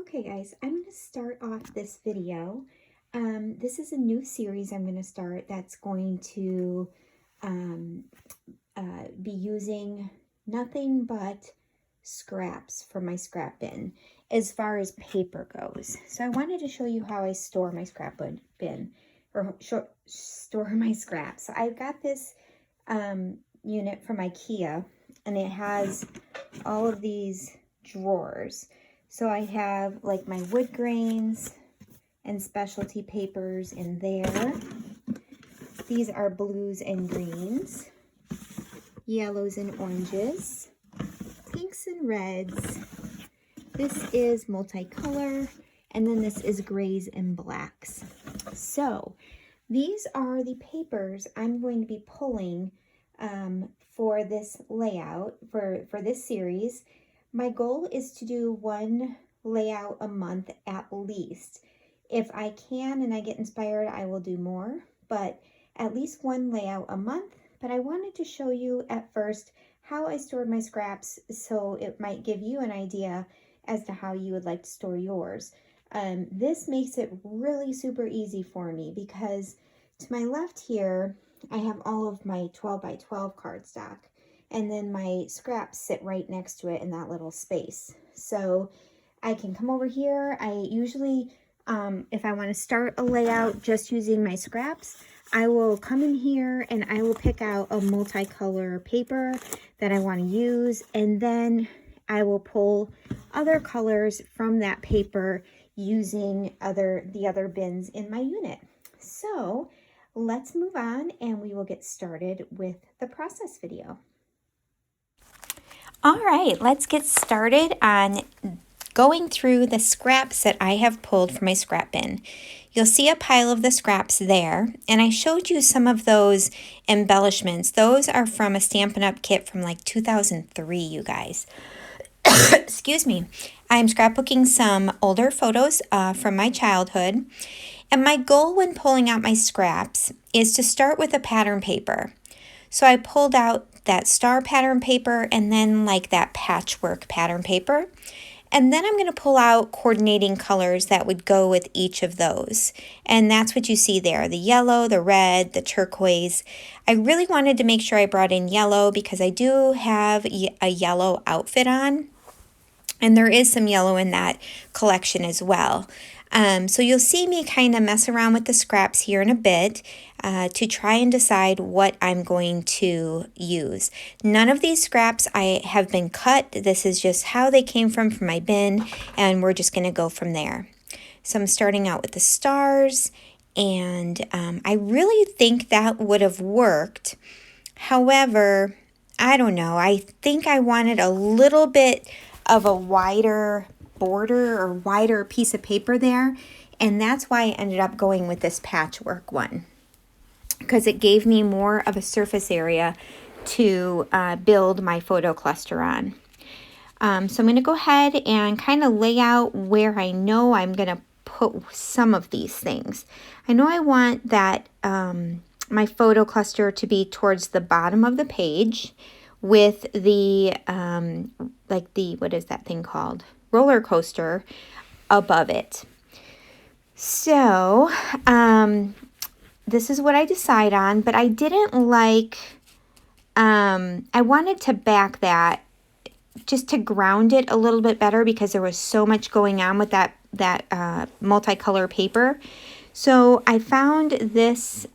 Okay guys, I'm going to start off this video. This is a new series I'm going to start that's going to be using nothing but scraps from my scrap bin as far as paper goes. So I wanted to show you how I store my scrap bin or store my scraps. So I've got this unit from IKEA and it has all of these drawers. So I have like my wood grains and specialty papers in there. These are blues and greens, yellows and oranges, pinks and reds. This is multicolor, and then this is grays and blacks. So these are the papers I'm going to be pulling for this layout, for this series. My goal is to do one layout a month at least. If I can and I get inspired, I will do more, but at least one layout a month. But I wanted to show you at first how I stored my scraps so it might give you an idea as to how you would like to store yours. This makes it really super easy for me because to my left here, I have all of my 12 by 12 cardstock, and then my scraps sit right next to it in that little space. So I can come over here. I usually, if I want to start a layout just using my scraps, I will come in here and I will pick out a multicolor paper that I want to use, and then I will pull other colors from that paper using the other bins in my unit. So let's move on and we will get started with the process video. All right, let's get started on going through the scraps that I have pulled from my scrap bin. You'll see a pile of the scraps there, and I showed you some of those embellishments. Those are from a Stampin' Up! Kit from like 2003, you guys. Excuse me. I'm scrapbooking some older photos from my childhood, and my goal when pulling out my scraps is to start with a pattern paper. So I pulled out that star pattern paper and then like that patchwork pattern paper. And then I'm going to pull out coordinating colors that would go with each of those. And that's what you see there, the yellow, the red, the turquoise. I really wanted to make sure I brought in yellow because I do have a yellow outfit on. And there is some yellow in that collection as well. So you'll see me kind of mess around with the scraps here in a bit to try and decide what I'm going to use. None of these scraps I have been cut. This is just how they came from my bin, and we're just going to go from there. So I'm starting out with the stars, and I really think that would have worked. However, I don't know. I think I wanted a little bit of a wider border or wider piece of paper there, and that's why I ended up going with this patchwork one, because it gave me more of a surface area to build my photo cluster on. So I'm going to go ahead and kind of lay out where I know I'm going to put some of these things. I know I want that my photo cluster to be towards the bottom of the page with the like the, what is that thing called? Roller coaster above it. So this is what I decide on, but I didn't like, I wanted to back that just to ground it a little bit better because there was so much going on with that multicolor paper. So I found this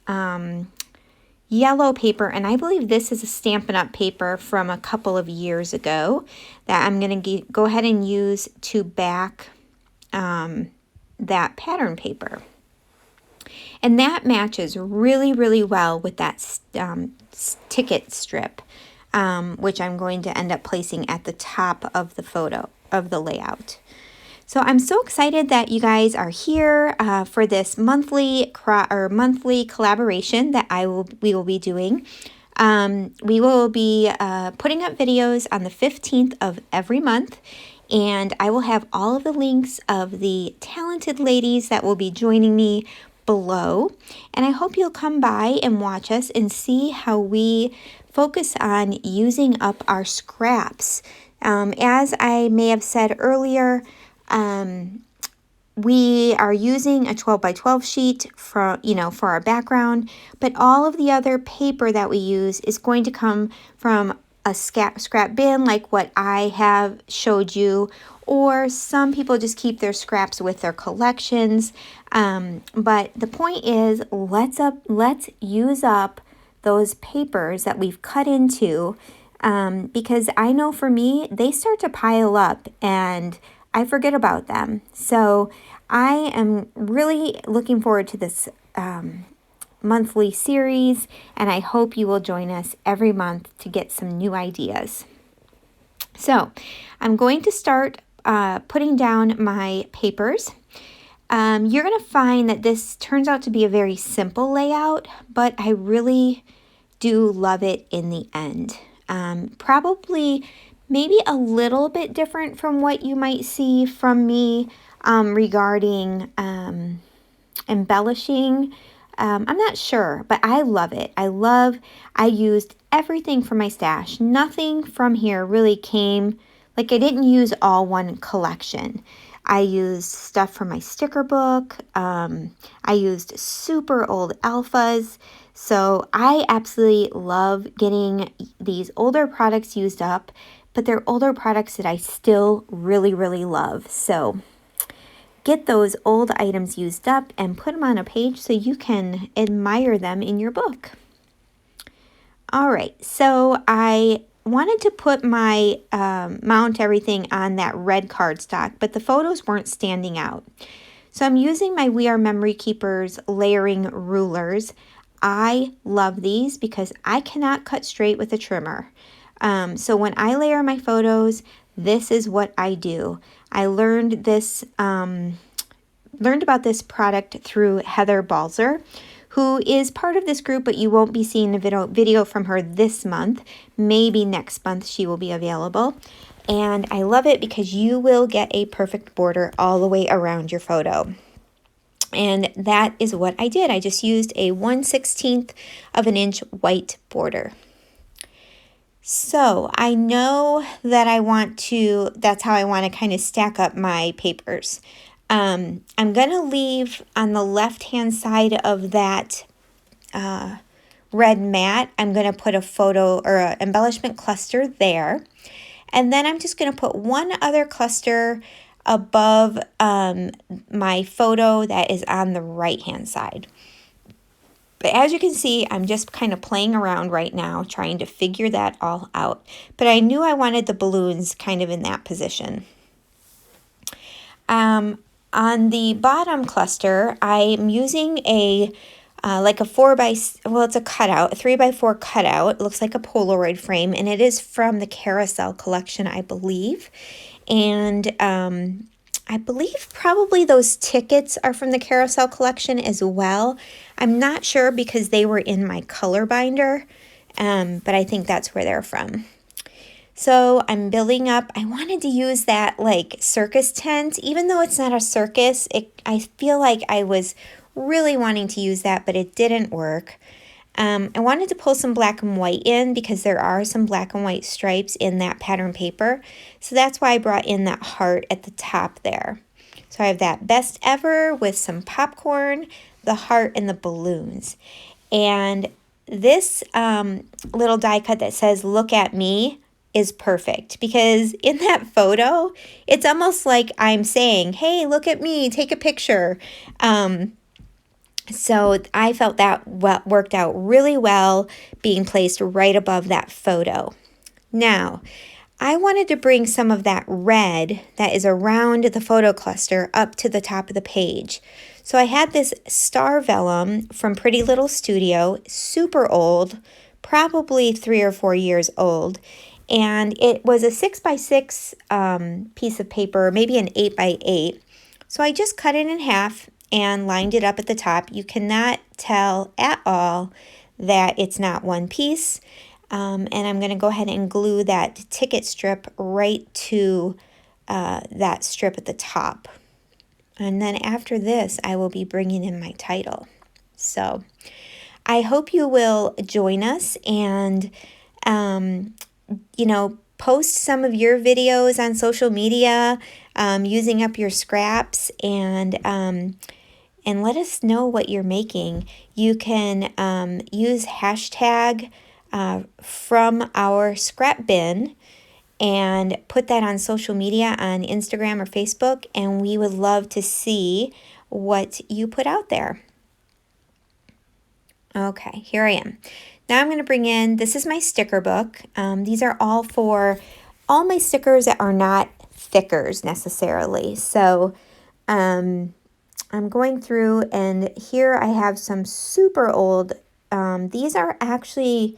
yellow paper, and I believe this is a Stampin' Up! Paper from a couple of years ago that I'm going to go ahead and use to back that pattern paper. And that matches really, really well with that ticket strip, which I'm going to end up placing at the top of the photo of the layout. So I'm so excited that you guys are here for this monthly collaboration that we will be doing. We will be putting up videos on the 15th of every month, and I will have all of the links of the talented ladies that will be joining me below. And I hope you'll come by and watch us and see how we focus on using up our scraps. As I may have said earlier, We are using a 12 by 12 sheet for our background, but all of the other paper that we use is going to come from a scrap bin like what I have showed you, or some people just keep their scraps with their collections. But the point is, let's use up those papers that we've cut into, because I know for me, they start to pile up and I forget about them. So I am really looking forward to this monthly series, and I hope you will join us every month to get some new ideas. So I'm going to start putting down my papers. You're going to find that this turns out to be a very simple layout, but I really do love it in the end. Probably maybe a little bit different from what you might see from me regarding embellishing. I'm not sure, but I love it. I used everything from my stash. Nothing from here really came, like I didn't use all one collection. I used stuff from my sticker book. I used super old alphas. So I absolutely love getting these older products used up, but they're older products that I still really, really love. So get those old items used up and put them on a page so you can admire them in your book. All right, so I wanted to put my mount everything on that red cardstock, but the photos weren't standing out. So I'm using my We Are Memory Keepers layering rulers. I love these because I cannot cut straight with a trimmer. So when I layer my photos, this is what I do. I learned about this product through Heather Balzer, who is part of this group, but you won't be seeing a video from her this month. Maybe next month she will be available. And I love it because you will get a perfect border all the way around your photo. And that is what I did. I just used a 1/16 of an inch white border. So I know that that's how I want to kind of stack up my papers. I'm going to leave on the left-hand side of that red mat, I'm going to put a photo or an embellishment cluster there. And then I'm just going to put one other cluster above my photo that is on the right-hand side. But as you can see, I'm just kind of playing around right now, trying to figure that all out. But I knew I wanted the balloons kind of in that position. On the bottom cluster, I'm using like a 4x, it's a cutout, a 3x4 cutout. It looks like a Polaroid frame, and it is from the Carousel collection, I believe. And I believe probably those tickets are from the Carousel collection as well. I'm not sure because they were in my color binder, but I think that's where they're from. So I'm building up. I wanted to use that like circus tent, even though it's not a circus. I feel like I was really wanting to use that, but it didn't work. I wanted to pull some black and white in because there are some black and white stripes in that pattern paper. So that's why I brought in that heart at the top there. So I have that best ever with some popcorn, the heart, and the balloons. And this little die cut that says, "Look at me," is perfect because in that photo, it's almost like I'm saying, "Hey, look at me, take a picture." So I felt that worked out really well being placed right above that photo. Now, I wanted to bring some of that red that is around the photo cluster up to the top of the page. So I had this star vellum from Pretty Little Studio, super old, probably 3 or 4 years old. And it was a 6x6 piece of paper, maybe an 8x8. So I just cut it in half and lined it up at the top. You cannot tell at all that it's not one piece. And I'm going to go ahead and glue that ticket strip right to that strip at the top. And then after this, I will be bringing in my title. So I hope you will join us and post some of your videos on social media using up your scraps, and let us know what you're making. You can use hashtag from our scrap bin and put that on social media on Instagram or Facebook, and we would love to see what you put out there. Okay, here I am. Now I'm going to bring in, this is my sticker book. These are all for all my stickers that are not thickers necessarily. So I'm going through, and here I have some super old, these are actually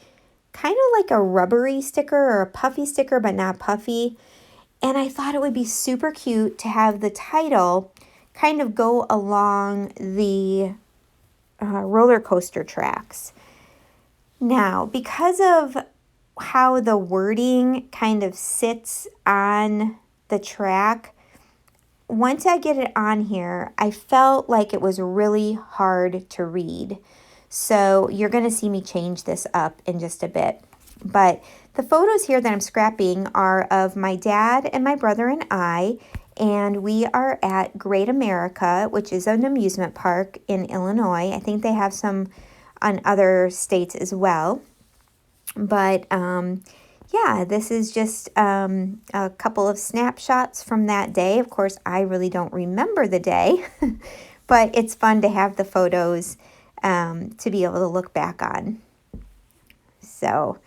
kind of like a rubbery sticker or a puffy sticker, but not puffy. And I thought it would be super cute to have the title kind of go along the roller coaster tracks. Now, because of how the wording kind of sits on the track, once I get it on here, I felt like it was really hard to read. So you're going to see me change this up in just a bit. But the photos here that I'm scrapping are of my dad and my brother and I, and we are at Great America, which is an amusement park in Illinois. I think they have some on other states as well. But yeah, this is just a couple of snapshots from that day. Of course, I really don't remember the day, but it's fun to have the photos to be able to look back on. So,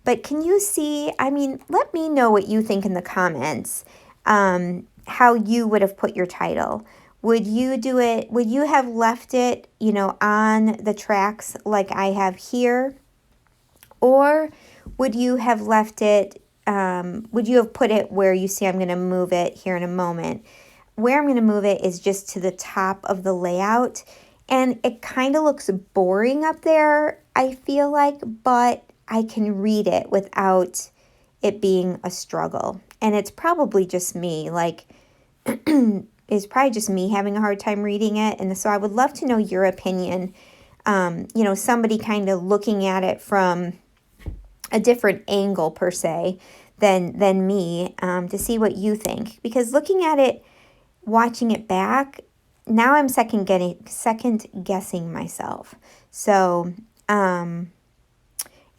but can you see, I mean, let me know what you think in the comments, how you would have put your title. Would you do it, would you have left it, you know, on the tracks like I have here? Or would you have left it, would you have put it where you see I'm going to move it here in a moment? Where I'm going to move it is just to the top of the layout. And it kind of looks boring up there, I feel like, but I can read it without it being a struggle. And it's probably just me, like, it's probably just me having a hard time reading it. And so I would love to know your opinion. You know, somebody kind of looking at it from a different angle per se than me, to see what you think. Because looking at it, watching it back, now I'm second guessing myself. So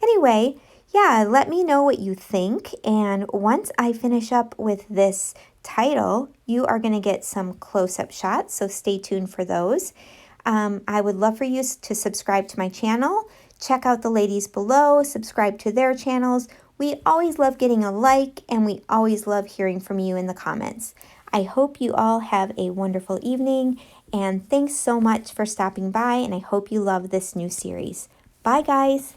anyway, yeah, let me know what you think. And once I finish up with this title, you are going to get some close-up shots. So stay tuned for those. I would love for you to subscribe to my channel. Check out the ladies below, subscribe to their channels. We always love getting a like, and we always love hearing from you in the comments. I hope you all have a wonderful evening, and thanks so much for stopping by, and I hope you love this new series. Bye, guys.